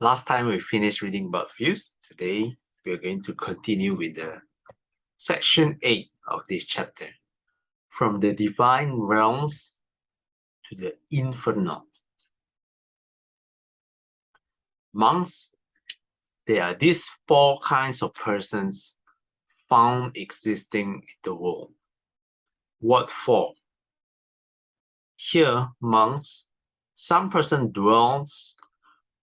Last time we finished reading about views. Today we are going to continue with the section 8 of this chapter. From the divine realms to the infernal. Monks, there are these four kinds of persons found existing in the world. What for? Here, monks, some person dwells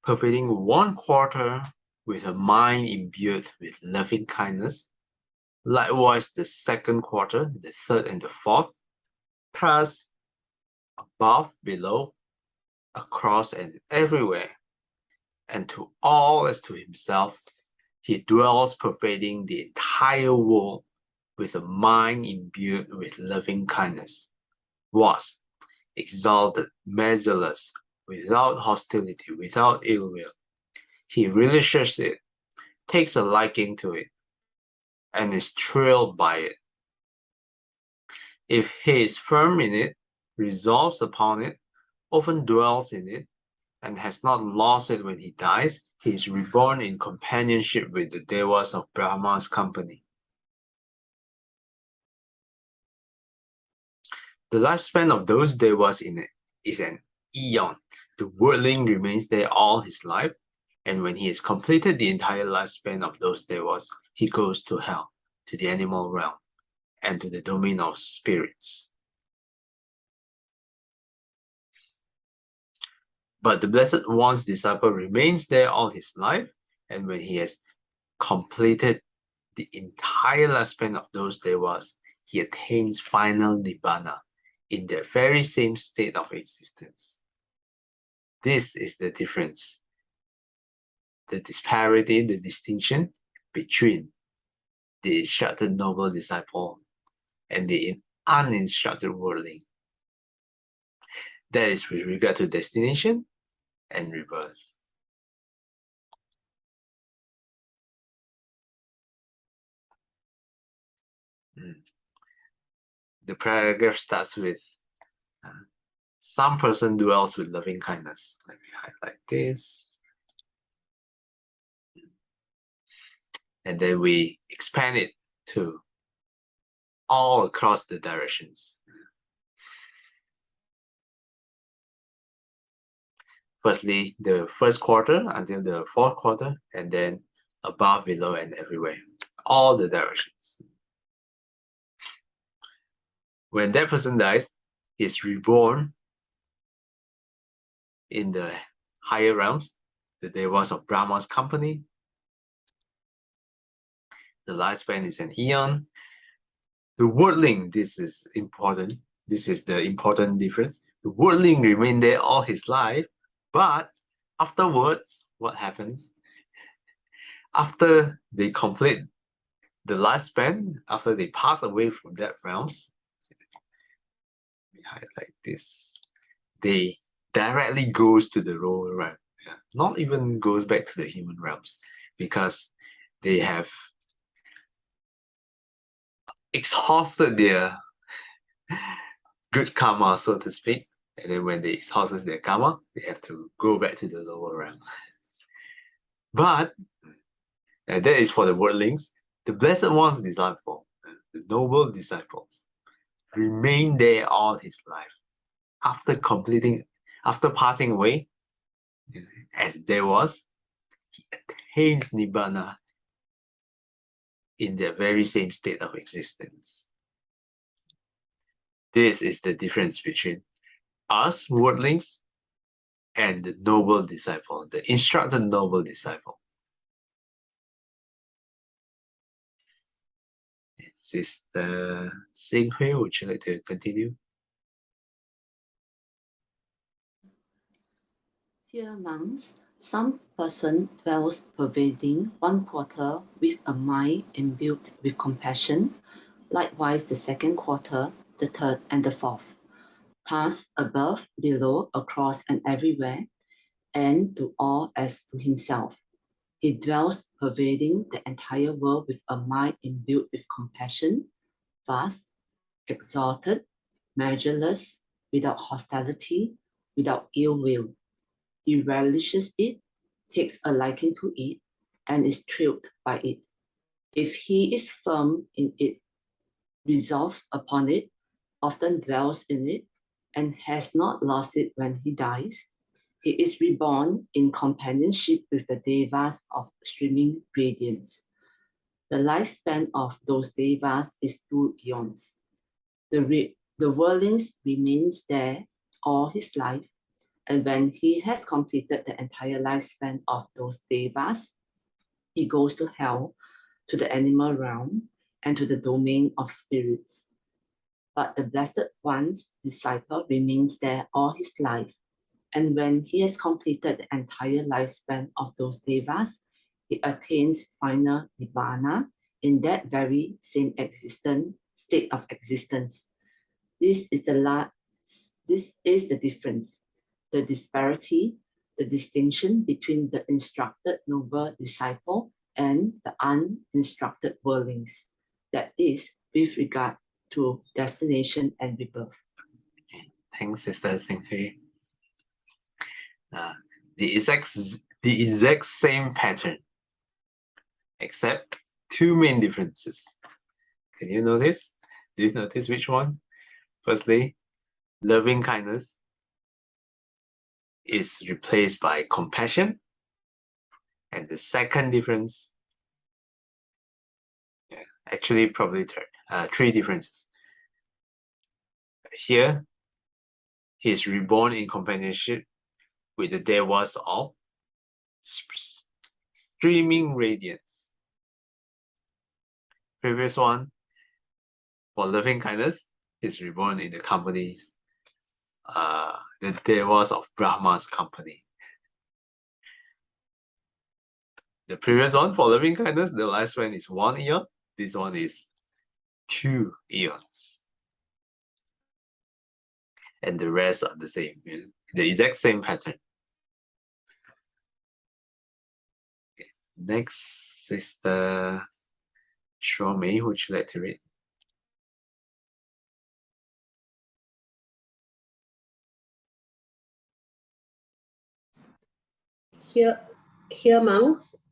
pervading one quarter with a mind imbued with loving kindness, likewise the second quarter, the third and the fourth, thus above, below, across and everywhere, and to all as to himself, he dwells pervading the entire world with a mind imbued with loving kindness, was exalted, measureless, without hostility, without ill will. He relishes it, takes a liking to it, and is thrilled by it. If he is firm in it, resolves upon it, often dwells in it, and has not lost it when he dies, he is reborn in companionship with the Devas of Brahma's company. The lifespan of those Devas is an eon. The worldling remains there all his life, and when he has completed the entire lifespan of those Devas, he goes to hell, to the animal realm, and to the domain of spirits. But the Blessed One's disciple remains there all his life, and when he has completed the entire lifespan of those Devas, he attains final Nibbana in the very same state of existence. This is the difference, the disparity, the distinction between the instructed noble disciple and the uninstructed worldling. That is with regard to destination and rebirth. The paragraph starts with some person dwells with loving kindness. Let me highlight this. And then we expand it to all across the directions. Firstly, the first quarter until the fourth quarter, and then above, below, and everywhere. All the directions. When that person dies, he is reborn in the higher realms, the Devas of Brahma's company. The lifespan is an eon. The worldling, this is important. This is the important difference. The worldling remained there all his life, but afterwards, what happens? After they complete the lifespan, after they pass away from that realms, let me highlight this, they directly goes to the lower realm. Yeah. Not even goes back to the human realms, because they have exhausted their good karma, so to speak. And then when they exhaust their karma, they have to go back to the lower realm. But that is for the worldlings. The Blessed One's disciple, the noble disciples, remain there all his life. After passing away, as there was, he attains Nibbana in the very same state of existence. This is the difference between us, worldlings, and the noble disciple, the instructed noble disciple. This is the Sing Hui. Would you like to continue? Here, monks, some person dwells pervading one quarter with a mind imbued with compassion, likewise the second quarter, the third and the fourth, thus above, below, across and everywhere, and to all as to himself. He dwells pervading the entire world with a mind imbued with compassion, vast, exalted, measureless, without hostility, without ill will. He relishes it, takes a liking to it, and is thrilled by it. If he is firm in it, resolves upon it, often dwells in it, and has not lost it when he dies, he is reborn in companionship with the devas of streaming radiance. The lifespan of those devas is 2 eons. The whirlings remains there all his life, and when he has completed the entire lifespan of those devas, he goes to hell, to the animal realm, and to the domain of spirits. But the Blessed One's disciple remains there all his life, and when he has completed the entire lifespan of those devas, he attains final nibbana in that very same state of existence. This is the difference, the disparity, the distinction between the instructed noble disciple and the uninstructed worldlings. That is, with regard to destination and rebirth. Thanks, Sister Singhui. The exact same pattern, except two main differences. Can you notice? Do you notice which one? Firstly, loving kindness is replaced by compassion. And the second difference, actually probably three differences. Here, he is reborn in companionship with the devas of streaming radiance. Previous one, for loving kindness, is reborn in the company, the devas of Brahma's company. The previous one, for loving kindness, the lifespan is 1 eon. This one is 2 eons. And the rest are the same, the exact same pattern. Okay. Next is the Shomei, would you like to read? Here, monks,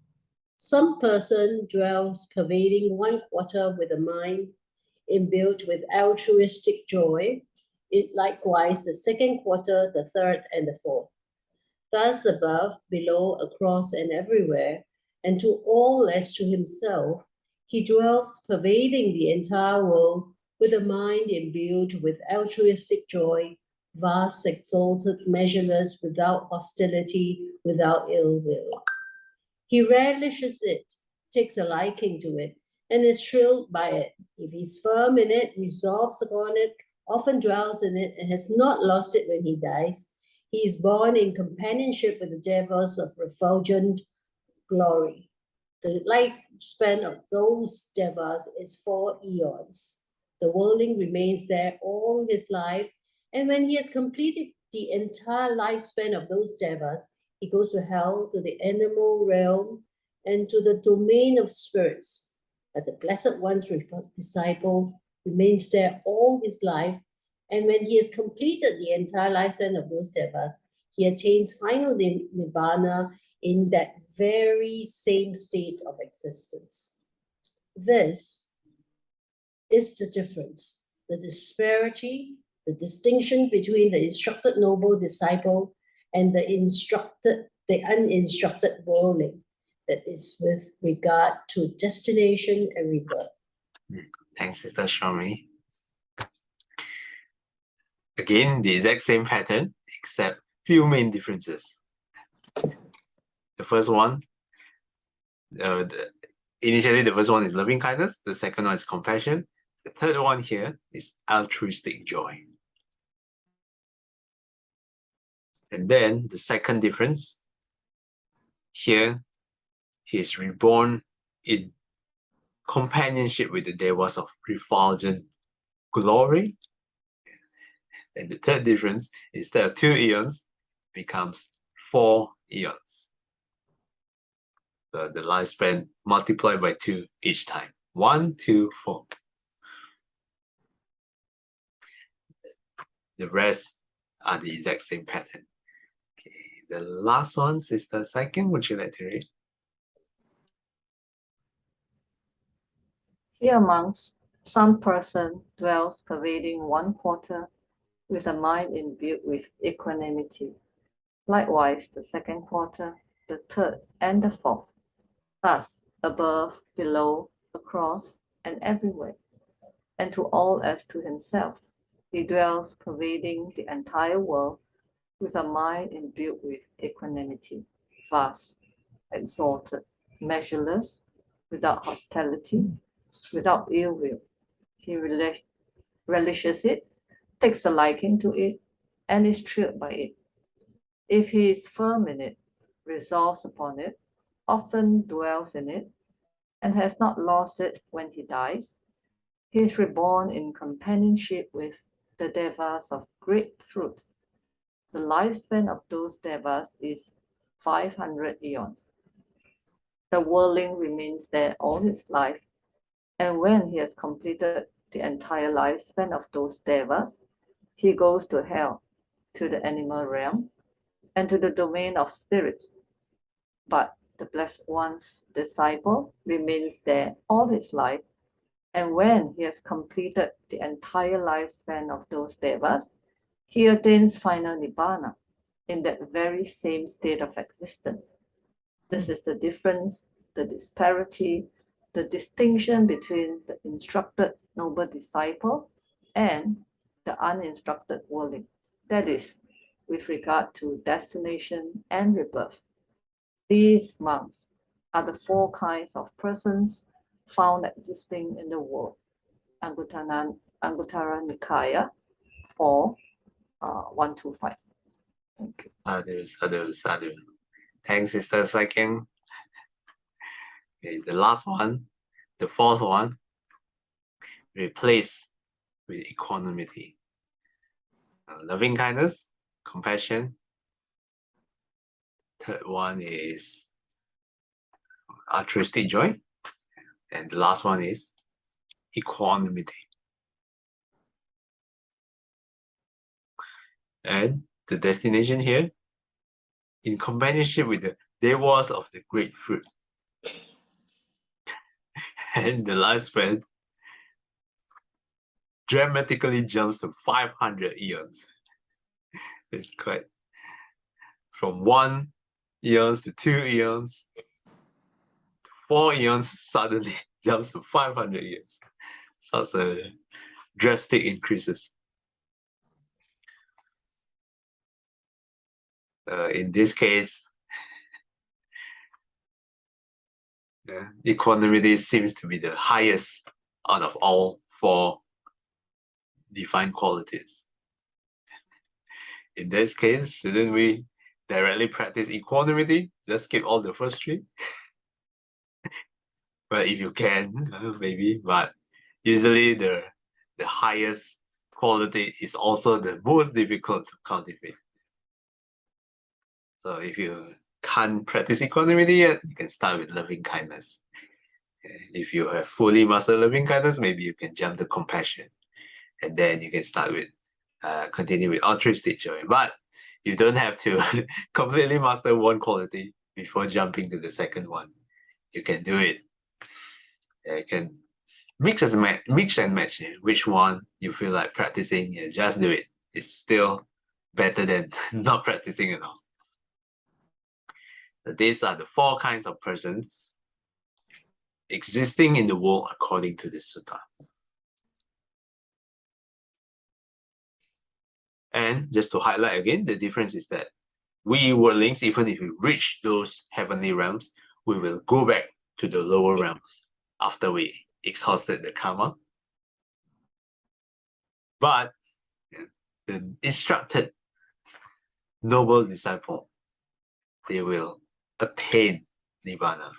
some person dwells pervading 1/4 with a mind imbued with altruistic joy, it likewise the 2nd quarter, the 3rd, and the 4th. Thus above, below, across, and everywhere, and to all as to himself, he dwells pervading the entire world with a mind imbued with altruistic joy, vast, exalted, measureless, without hostility, without ill will. He relishes it, takes a liking to it, and is thrilled by it. If he's firm in it, resolves upon it, often dwells in it, and has not lost it when he dies, he is born in companionship with the devas of refulgent glory. The lifespan of those devas is 4 eons. The worldling remains there all his life, and when he has completed the entire lifespan of those devas, he goes to hell, to the animal realm, and to the domain of spirits. But the Blessed One's disciple remains there all his life, and when he has completed the entire lifespan of those devas, he attains final nibbana in that very same state of existence. This is the difference, the disparity, the distinction between the instructed noble disciple and the uninstructed worldling, that is with regard to destination and rebirth. Thanks, Sister Shami. Again, the exact same pattern, except few main differences. The first one, initially the first one is loving kindness, the second one is compassion, the third one here is altruistic joy. And then the second difference, here he is reborn in companionship with the devas of refulgent glory. And the third difference, instead of 2 eons, becomes 4 eons. So the lifespan multiplied by 2 each time. 1, 2, 4. The rest are the exact same pattern. Okay. The last one, Sister Second, would you like to read? Here amongst some person dwells pervading one quarter with a mind imbued with equanimity. Likewise, the second quarter, the third, and the fourth. Thus, above, below, across, and everywhere, and to all as to himself, he dwells pervading the entire world with a mind imbued with equanimity, vast, exalted, measureless, without hostility, without ill will. He relishes it, takes a liking to it, and is thrilled by it. If he is firm in it, resolves upon it, often dwells in it, and has not lost it when he dies, he is reborn in companionship with the devas of great fruit. The lifespan of those devas is 500 eons. The worldling remains there all his life, and when he has completed the entire lifespan of those devas, he goes to hell, to the animal realm, and to the domain of spirits. But the Blessed One's disciple remains there all his life, and when he has completed the entire lifespan of those devas, he attains final nibbana in that very same state of existence. This is the difference, the disparity, the distinction between the instructed noble disciple and the uninstructed worldling. That is, with regard to destination and rebirth. These monks are the four kinds of persons found existing in the world. Anguttara Nikaya 4, 125. Thank you. Sadhu. Thanks, Sister Second. Okay, the last one, the fourth one, replace with equanimity. Loving kindness, compassion. Third one is altruistic joy. And the last one is equanimity. And the destination here, in companionship with the devas of the great fruit. And the lifespan dramatically jumps to 500 eons. It's quite from 1 eons to 2 eons, to 4 eons, suddenly jumps to 500 years. Such a drastic increases. In this case, equanimity seems to be the highest out of all 4 defined qualities. In this case, shouldn't we directly practice equanimity? Just skip all the first 3? But if you can, maybe. But usually the highest quality is also the most difficult to cultivate. So if you can't practice equanimity yet, you can start with loving kindness. If you have fully mastered loving kindness, maybe you can jump to compassion. And then you can start with, continue with altruistic joy. But you don't have to completely master one quality before jumping to the second one. You can do it. You can mix and match which one you feel like practicing. Just do it. It's still better than not practicing at all. So these are the 4 kinds of persons existing in the world according to this sutta. And just to highlight again, the difference is that we worldlings, even if we reach those heavenly realms, we will go back to the lower realms after we exhausted the karma. But the instructed noble disciple, they will attain nibbana.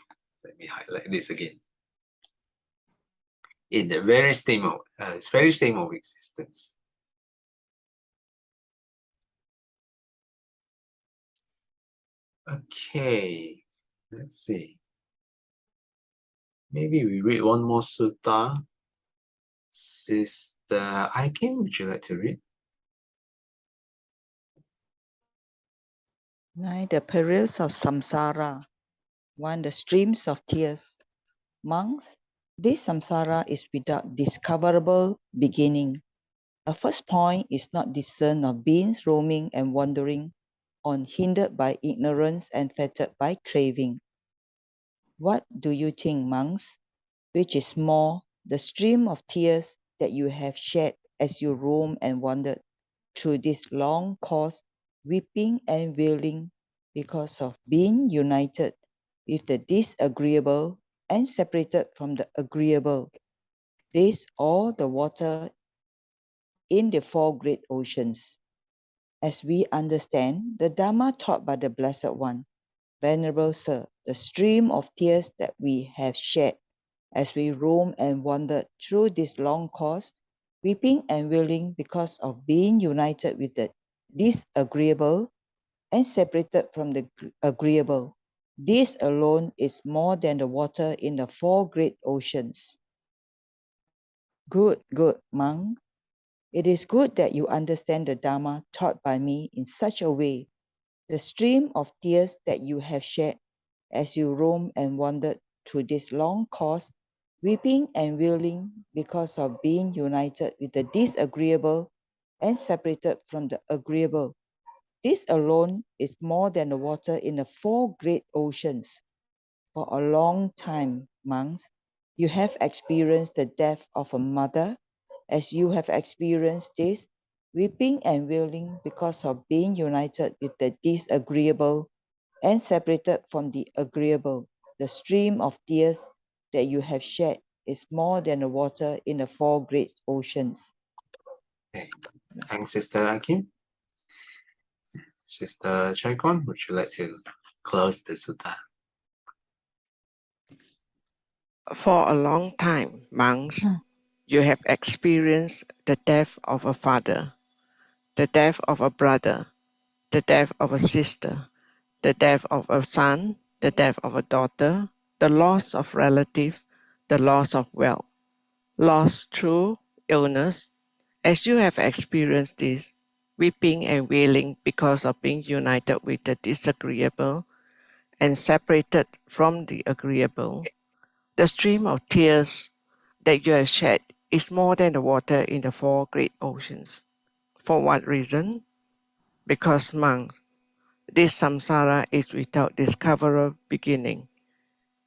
Let me highlight this again. In the very same of existence. Okay, let's see. Maybe we read one more sutta. Sister Aikin, would you like to read? 9. The perils of samsara. 1. The streams of tears. Monks, this samsara is without discoverable beginning. A first point is not discerned of beings roaming and wandering on, hindered by ignorance and fettered by craving. What do you think, monks? Which is more, the stream of tears that you have shed as you roam and wandered through this long course, weeping and wailing because of being united with the disagreeable and separated from the agreeable? This all the water in the four great oceans. As we understand the Dharma taught by the Blessed One, Venerable Sir, the stream of tears that we have shed as we roam and wandered through this long course, weeping and wailing because of being united with the disagreeable and separated from the agreeable. This alone is more than the water in the four great oceans. Good, good, monk. It is good that you understand the Dharma taught by me in such a way. The stream of tears that you have shed as you roam and wandered through this long course, weeping and wailing because of being united with the disagreeable and separated from the agreeable. This alone is more than the water in the four great oceans. For a long time, monks, you have experienced the death of a mother, as you have experienced this, weeping and wailing because of being united with the disagreeable and separated from the agreeable. The stream of tears that you have shed is more than the water in the four great oceans. Okay. Thanks, Sister Akim. Sister Chaikon, would you like to close the sutta? For a long time, monks, you have experienced the death of a father, the death of a brother, the death of a sister, the death of a son, the death of a daughter, the loss of relatives, the loss of wealth, loss through illness. As you have experienced this, weeping and wailing because of being united with the disagreeable and separated from the agreeable, the stream of tears that you have shed is more than the water in the four great oceans. For what reason? Because, monks, this samsara is without discoverable beginning.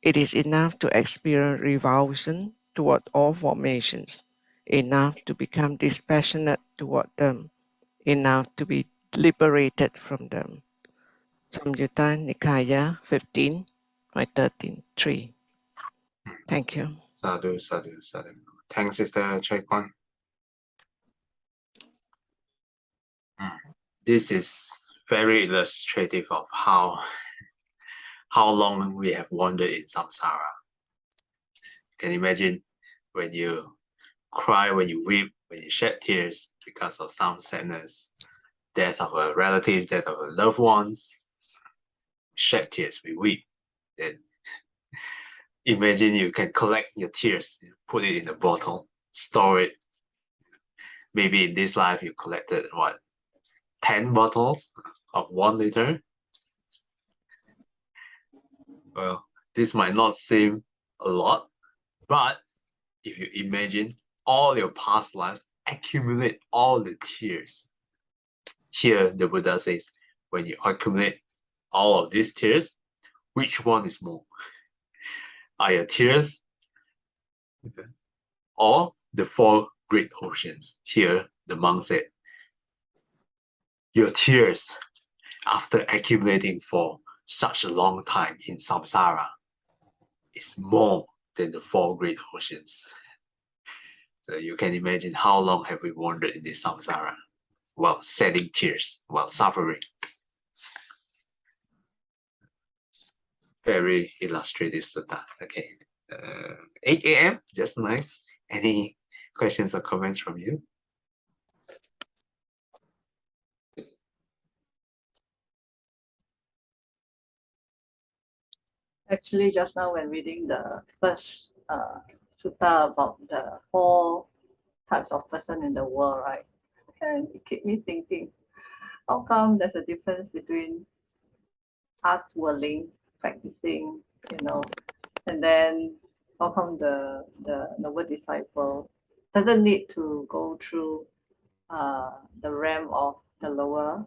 It is enough to experience revulsion toward all formations, enough to become dispassionate toward them, enough to be liberated from them. Samyutta Nikaya 15.13.3. Thank you. Sadhu, sadhu, sadhu. Thanks, Sister Chaikon. This is very illustrative of how long we have wandered in samsara. You can imagine when you cry, when you weep, when you shed tears because of some sadness, death of a relative, death of a loved ones, shed tears, we weep. Then imagine you can collect your tears, put it in a bottle, store it. Maybe in this life you collected what, 10 bottles of 1 liter? Well, this might not seem a lot, but if you imagine all your past lives, accumulate all the tears. Here, the Buddha says, when you accumulate all of these tears, which one is more? Are your tears or the four great oceans? Here, the monk said, your tears, after accumulating for such a long time in samsara, is more than the four great oceans. So you can imagine how long have we wandered in this samsara while shedding tears, while suffering. Very illustrative sutta. Okay, 8 a.m. Just nice. Any questions or comments from you? Actually, just now when reading the first sutta about the 4 types of person in the world, right? And it kept me thinking, how come there's a difference between us willing, practicing, and then how come the noble disciple doesn't need to go through the realm of the lower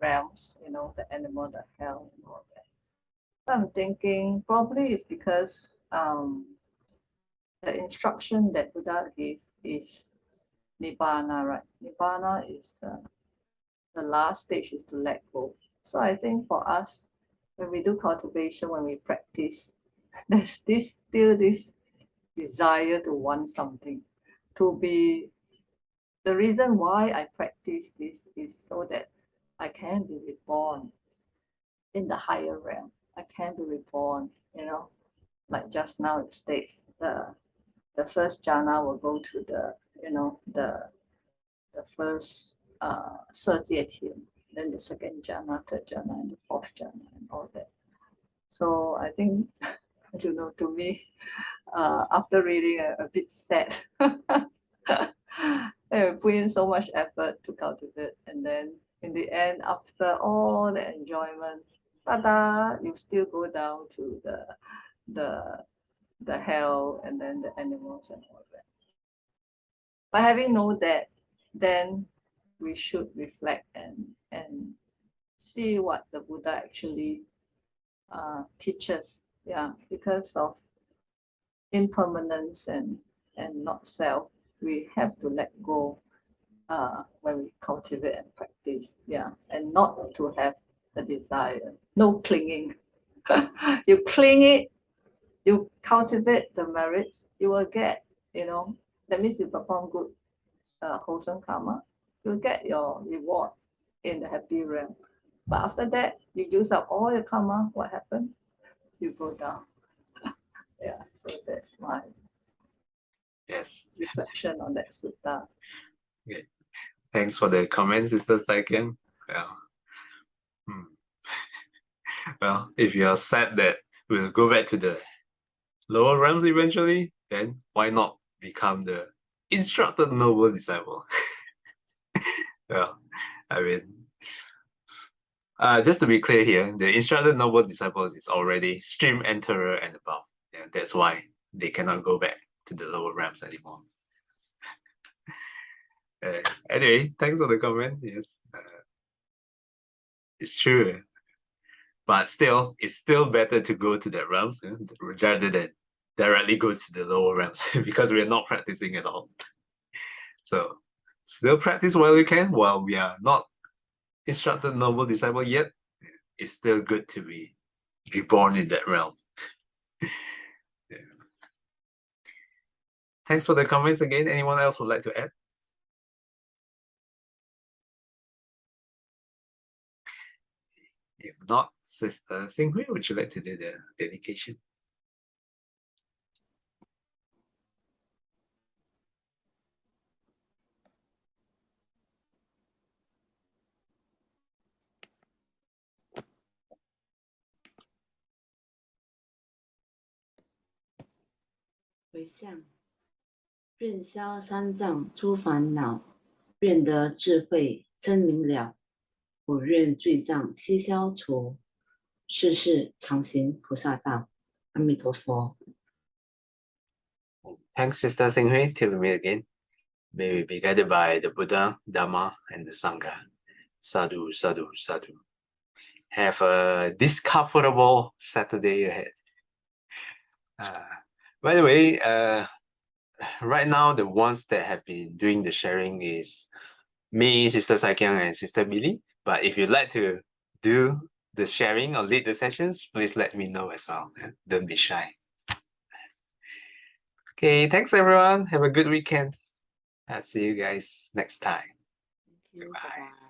realms, the animal, the hell, and all that. So I'm thinking probably it's because the instruction that Buddha gave is Nibbana, right? Nibbana is the last stage is to let go. So I think for us, when we do cultivation, when we practice, there's still this desire to want something, to be. The reason why I practice this is so that I can be reborn in the higher realm. I can be reborn, like just now it states the first jhana will go to the first 色界天, then the second jhana, third jhana, and the fourth jhana, and all that. So I think, I don't know, to me, after reading, a bit sad. Put in so much effort to cultivate, and then in the end, after all the enjoyment, ta-da, you still go down to the hell and then the animals and all that. But having known that, then we should reflect and see what the Buddha actually teaches. Yeah, because of impermanence and not self, we have to let go when we cultivate and practice. Yeah, and not to have the desire. No clinging. You cling it, you cultivate the merits, you will get, that means you perform good, wholesome karma, you'll get your reward in the happy realm. But after that, you use up all your karma, what happened? You go down. Yeah, so that's my Yes. reflection on that sutta. Okay. Thanks for the comment, Sister Saiken. Well, if you are sad that we'll go back to the lower realms eventually, then why not become the instructed noble disciple? Well, I mean, just to be clear here, the instructed noble disciples is already stream enterer and above. Yeah, that's why they cannot go back to the lower realms anymore. Anyway, thanks for the comment. Yes, it's true. But still, it's still better to go to the realms rather than directly go to the lower realms because we're not practicing at all. So still practice while you can, while we are not instructed noble disciple yet. It's still good to be reborn in that realm. Yeah. Thanks for the comments again. Anyone else would like to add? If not, Sister Xinghui, would you like to do the dedication?回向，愿消三障诸烦恼，愿得智慧真明了。我愿罪障悉消除，世世常行菩萨道。阿弥陀佛。Thanks, Sister Xinghui. Till we meet again. May we be guided by the Buddha, Dhamma, and the Sangha. Sadhu, sadhu, sadhu. Have a discomfortable Saturday ahead. By the way, right now the ones that have been doing the sharing is me, Sister Saikyang, and Sister Billy. But if you'd like to do the sharing or lead the sessions, please let me know as well. Don't be shy. Okay, thanks everyone. Have a good weekend. I'll see you guys next time. Thank you. Goodbye. Bye-bye.